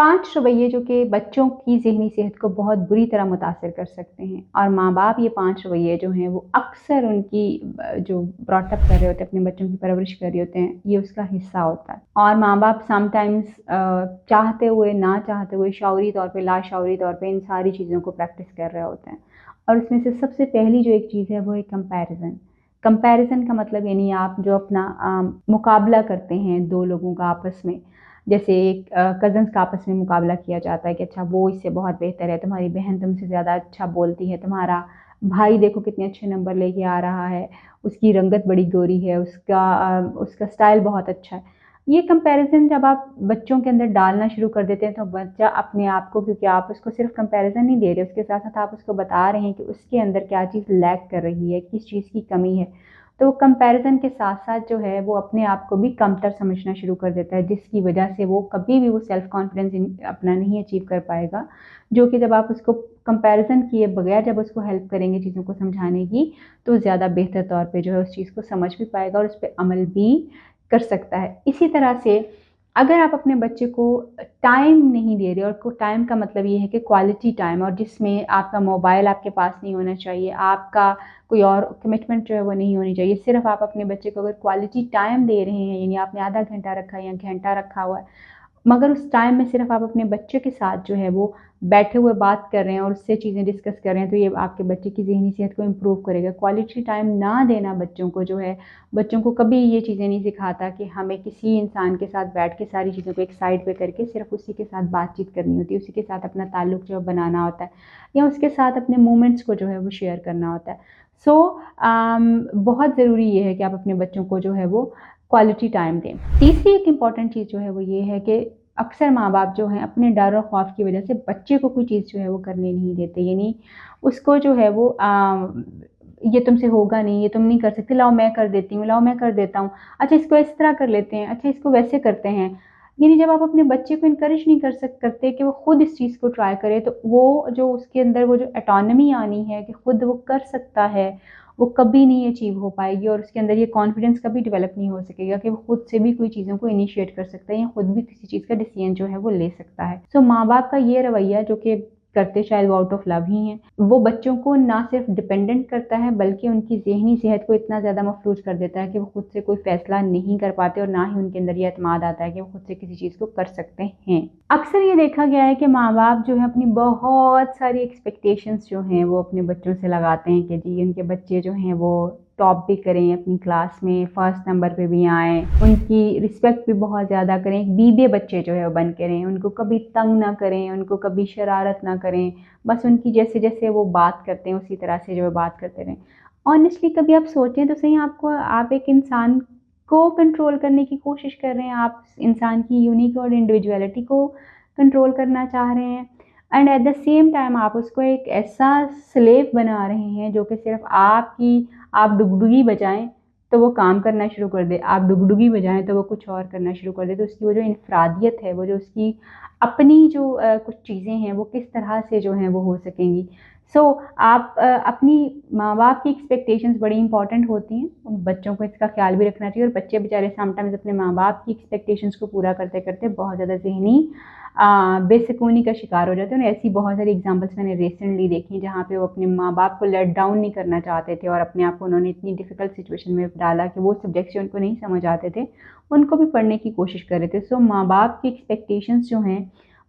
5 रवैये जो कि बच्चों की ज़हनी सेहत को बहुत बुरी तरह मुतासिर कर सकते हैं और माँ-बाप ये 5 रवैये जो हैं वो अक्सर उनकी जो ब्रॉट अप कर रहे होते हैं, अपने बच्चों की परवरिश कर रहे होते हैं, ये उसका हिस्सा होता है। और माँ-बाप समटाइम्स चाहते हुए, ना चाहते हुए, शऊरी तौर पे, लाशऊरी तौर पे इन सारी चीज़ों को प्रैक्टिस कर रहे होते हैं। और उसमें से सबसे पहली जो एक चीज़ है वो है कंपैरिज़न। कंपैरिज़न का मतलब यानी आप जो अपना मुकाबला करते हैं 2 लोगों का आपस में। जैसे एक कज़न्स का आपस में मुकाबला किया जाता है कि अच्छा वो इससे बहुत बेहतर है, तुम्हारी बहन तुमसे ज़्यादा अच्छा बोलती है, तुम्हारा भाई देखो कितने अच्छे नंबर लेके आ रहा है, उसकी रंगत बड़ी गोरी है, उसका स्टाइल बहुत अच्छा है। ये कंपैरिज़न जब आप बच्चों के अंदर डालना शुरू कर देते हैं तो बच्चा अपने आप को, क्योंकि आप उसको सिर्फ़ कंपैरिज़न नहीं दे रहे, उसके साथ-साथ आप उसको बता रहे हैं कि उसके अंदर क्या चीज़ लैक कर रही है, किस चीज़ की कमी है। तो कंपैरिज़न के साथ-साथ जो है वो अपने आप को भी कमतर समझना शुरू कर देता है, जिसकी वजह से वो कभी भी वो सेल्फ़ कॉन्फिडेंस अपना नहीं अचीव कर पाएगा। जो कि जब आप उसको कंपैरिज़न किए बगैर जब उसको हेल्प करेंगे चीज़ों को समझाने की, तो ज़्यादा बेहतर तौर पे जो है उस चीज़ को समझ भी पाएगा और उस पे अमल भी कर सकता है। इसी तरह से अगर आप अपने बच्चे को टाइम नहीं दे रहे, और को टाइम का मतलब ये है कि क्वालिटी टाइम, और जिसमें आपका मोबाइल आपके पास नहीं होना चाहिए, आपका कोई और कमिटमेंट जो है वो नहीं होनी चाहिए। सिर्फ़ आप अपने बच्चे को अगर क्वालिटी टाइम दे रहे हैं, यानी आपने आधा घंटा रखा है या घंटा रखा हुआ है, मगर उस टाइम में सिर्फ़ आप अपने बच्चे के साथ जो है वो बैठे हुए बात कर रहे हैं और उससे चीज़ें डिस्कस कर रहे हैं, तो ये आपके बच्चे की ज़हनी सेहत को इम्प्रूव करेगा। क्वालिटी टाइम ना देना बच्चों को जो है, बच्चों को कभी ये चीज़ें नहीं सिखाता कि हमें किसी इंसान के साथ बैठ के सारी चीज़ों को एक साइड पे करके सिर्फ़ उसी के साथ बातचीत करनी होती है, उसी के साथ अपना ताल्लुक जो है बनाना होता है, या उसके साथ अपने मोमेंट्स को जो है वो शेयर करना होता है। सो बहुत ज़रूरी ये है कि आप अपने बच्चों को जो है वो क्वालिटी टाइम दें। तीसरी एक इम्पॉर्टेंट चीज़ जो है वो ये है कि अक्सर माँ-बाप जो हैं अपने डर और ख़ौफ़ की वजह से बच्चे को कोई चीज़ जो है वो करने नहीं देते। यानी उसको जो है वो ये तुमसे होगा नहीं, ये तुम नहीं कर सकते, लाओ मैं कर देती हूँ, लाओ मैं कर देता हूँ। अच्छा इसको इस तरह कर लेते हैं, अच्छा इसको वैसे करते हैं। यानी जब आप अपने बच्चे को एनकरेज नहीं करते कि वो खुद इस चीज़ को ट्राई करे, तो वो जो उसके अंदर वो जो ऑटोनॉमी आनी है कि खुद वो कर सकता है, वो कभी नहीं अचीव हो पाएगी, और उसके अंदर ये कॉन्फिडेंस कभी डेवलप नहीं हो सकेगा कि वो खुद से भी कोई चीज़ों को इनिशिएट कर सकता है या खुद भी किसी चीज़ का डिसीजन जो है वो ले सकता है। सो माँ-बाप का ये रवैया जो कि करते शायद वो आउट ऑफ लव ही हैं, वो बच्चों को ना सिर्फ डिपेंडेंट करता है बल्कि उनकी ज़हनी सेहत को इतना ज़्यादा मफलूज कर देता है कि वो खुद से कोई फ़ैसला नहीं कर पाते, और ना ही उनके अंदर ये एतमाद आता है कि वो खुद से किसी चीज़ को कर सकते हैं। अक्सर ये देखा गया है कि माँ-बाप जो है अपनी बहुत सारी एक्सपेक्टेशंस जो हैं वो अपने बच्चों से लगाते हैं कि जी उनके बच्चे जो हैं वो टॉप भी करें अपनी क्लास में, फर्स्ट नंबर पे भी आएँ, उनकी रिस्पेक्ट भी बहुत ज़्यादा करें, एक बीबे बच्चे जो है वो बन के रहें, उनको कभी तंग ना करें, उनको कभी शरारत ना करें, बस उनकी जैसे-जैसे वो बात करते हैं उसी तरह से जो है बात करते रहें। ऑनेस्टली कभी आप सोचें तो सही, आप एक इंसान को कंट्रोल करने की कोशिश कर रहे हैं, आप इंसान की यूनिक और इंडिविजुअलिटी को कंट्रोल करना चाह रहे हैं, and at the same time आप उसको एक ऐसा स्लेव बना रहे हैं जो कि सिर्फ़ आप डुगडुगी बजाएँ तो वो काम करना शुरू कर दे, आप डुगडुगी बजाएँ तो वो कुछ और करना शुरू कर दे। तो उसकी वो जो इनफ़रादियत है, वो जो उसकी अपनी जो कुछ चीज़ें हैं, वो किस तरह से जो हैं वो हो सकेंगी। सो आप अपनी माँ-बाप की एक्सपेक्टेशंस बड़ी इम्पोर्टेंट होती हैं, बच्चों को इसका ख़्याल भी रखना चाहिए, और बच्चे बेचारे समटाइम्स अपने माँ-बाप की एक्सपेक्टेशंस को पूरा करते-करते बहुत ज़्यादा ज़हनी बेसुकूनी का शिकार हो जाते हैं। और ऐसी बहुत सारी एग्ज़ाम्पल्स मैंने रिसेंटली देखी जहाँ पे वो अपने माँ-बाप को लेट डाउन नहीं करना चाहते थे, और अपने आप को उन्होंने इतनी डिफ़िकल्ट सिचुएशन में डाला कि वो सब्जेक्ट्स जो उनको नहीं समझ आते थे, उनको भी पढ़ने की कोशिश कर रहे थे। सो माँ-बाप की एक्सपेक्टेशंस जो हैं,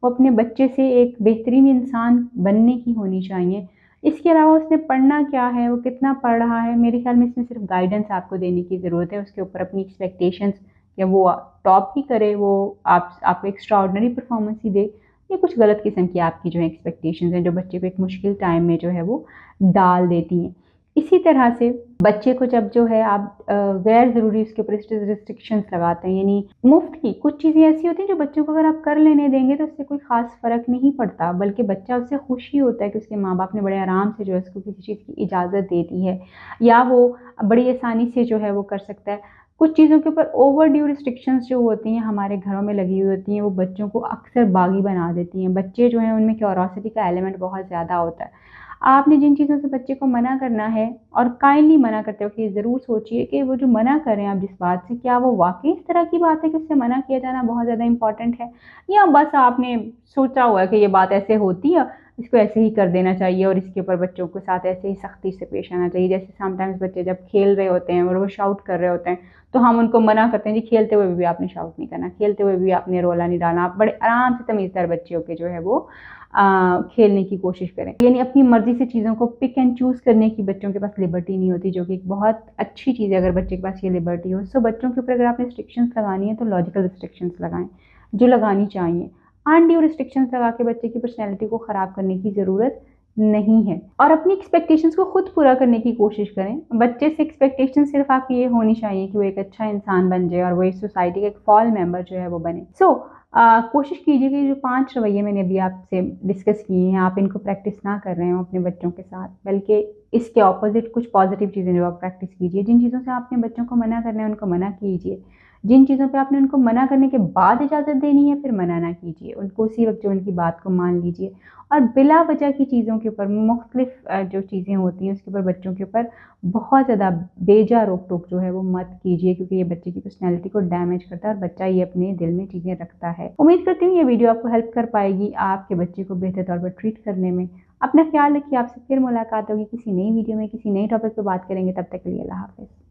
वो अपने बच्चे से एक बेहतरीन इंसान बनने की होनी चाहिए। इसके अलावा उसने पढ़ना क्या है, वो कितना पढ़ रहा है, मेरे ख़्याल में इसमें सिर्फ़ गाइडेंस आपको देने की ज़रूरत है। उसके ऊपर अपनी एक्सपेक्टेशंस, या वो टॉप ही करे, वो आपको एक्स्ट्राऑर्डिनरी परफ़ॉर्मेंस ही दे, या कुछ गलत किस्म की आपकी जो है एक्सपेक्टेशंस हैं, जो बच्चे को एक मुश्किल टाइम में जो है वो डाल देती हैं। इसी तरह से बच्चे को जब जो है आप गैर ज़रूरी उसके ऊपर रिस्ट्रिक्शंस लगाते हैं, यानी मुफ़्त की कुछ चीज़ें ऐसी होती हैं जो बच्चों को अगर आप कर लेने देंगे तो उससे कोई ख़ास फ़र्क नहीं पड़ता, बल्कि बच्चा उससे खुश ही होता है कि उसके माँ-बाप ने बड़े आराम से जो है उसको किसी चीज़ की इजाज़त दे दी है, या वो बड़ी आसानी से जो है वो कर सकता है। कुछ चीज़ों के ऊपर ओवर ड्यू रिस्ट्रिक्शंस जो होती हैं हमारे घरों में लगी हुई होती हैं, वो बच्चों को अक्सर बागी बना देती हैं। बच्चे जो हैं उनमें क्यूरोसिटी का एलिमेंट बहुत ज़्यादा होता है। आपने जिन चीज़ों से बच्चे को मना करना है और काइंडली मना करते वक़्त ये ज़रूर सोचिए कि वो जो मना कर रहे हैं आप जिस बात से, क्या वो वाक़ई इस तरह की बात है कि उससे मना किया जाना बहुत ज़्यादा इम्पोर्टेंट है? या बस आपने सोचा हुआ है कि ये बात ऐसे होती है, इसको ऐसे ही कर देना चाहिए और इसके ऊपर बच्चों के साथ ऐसे ही सख्ती से पेश आना चाहिए। जैसे समटाइम्स बच्चे जब खेल रहे होते हैं और वो शाउट कर रहे होते हैं, तो हम उनको मना करते हैं, जी खेलते हुए भी आपने शाउट नहीं करना, खेलते हुए भी आपने रोला नहीं डालना, आप बड़े आराम से तमीज़दार बच्चे होके जो है वो खेलने की कोशिश करें। यानी अपनी मर्ज़ी से चीज़ों को पिक एंड चूज़ करने की बच्चों के पास लिबर्टी नहीं होती, जो कि एक बहुत अच्छी चीज़ है अगर बच्चे के पास ये लिबर्टी हो। सो बच्चों के ऊपर अगर आपने रिस्ट्रिक्शंस लगानी है तो लॉजिकल रिस्ट्रिक्शंस लगाएँ, जो लगानी चाहिए। अनड्यू रिस्ट्रिक्शंस लगा के बच्चे की पर्सनैलिटी को ख़राब करने की ज़रूरत नहीं है। और अपनी एक्सपेक्टेशंस को खुद पूरा करने की कोशिश करें। बच्चे से एक्सपेक्टेशन सिर्फ़ आपकी ये होनी चाहिए कि वो एक अच्छा इंसान बन जाए और वो इस सोसाइटी का एक फ़ॉल मेंबर जो है वो बने। कोशिश कीजिए कि जो 5 रवैये मैंने अभी आपसे डिस्कस किए हैं, आप इनको प्रैक्टिस ना कर रहे हों अपने बच्चों के साथ, बल्कि इसके ऑपोज़िट कुछ पॉज़िटिव चीज़ें जो आप प्रैक्टिस कीजिए। जिन चीज़ों से आपने बच्चों को मना करना है, उनको मना कीजिए। जिन चीज़ों पे आपने उनको मना करने के बाद इजाज़त देनी है, फिर मना ना कीजिए। उनको उसी वक़्त जो उनकी बात को मान लीजिए और बिला वजह की चीज़ों के ऊपर मुख्तलिफ़ जो चीज़ें होती हैं, उसके ऊपर बच्चों के ऊपर बहुत ज़्यादा बेजा रोक-टोक जो है वो मत कीजिए, क्योंकि ये बच्चे की पर्सनैलिटी को डैमेज करता है और बच्चा ये अपने दिल में चीज़ें रखता है। उम्मीद करती हूँ ये वीडियो आपको हेल्प कर पाएगी आपके बच्चे को बेहतर तौर पर ट्रीट करने में। अपना ख़्याल रखिए, आपसे फिर मुलाकात होगी किसी नई वीडियो में, किसी नए टॉपिक पे बात करेंगे। तब तक के लिए अल्लाह हाफ़िज़।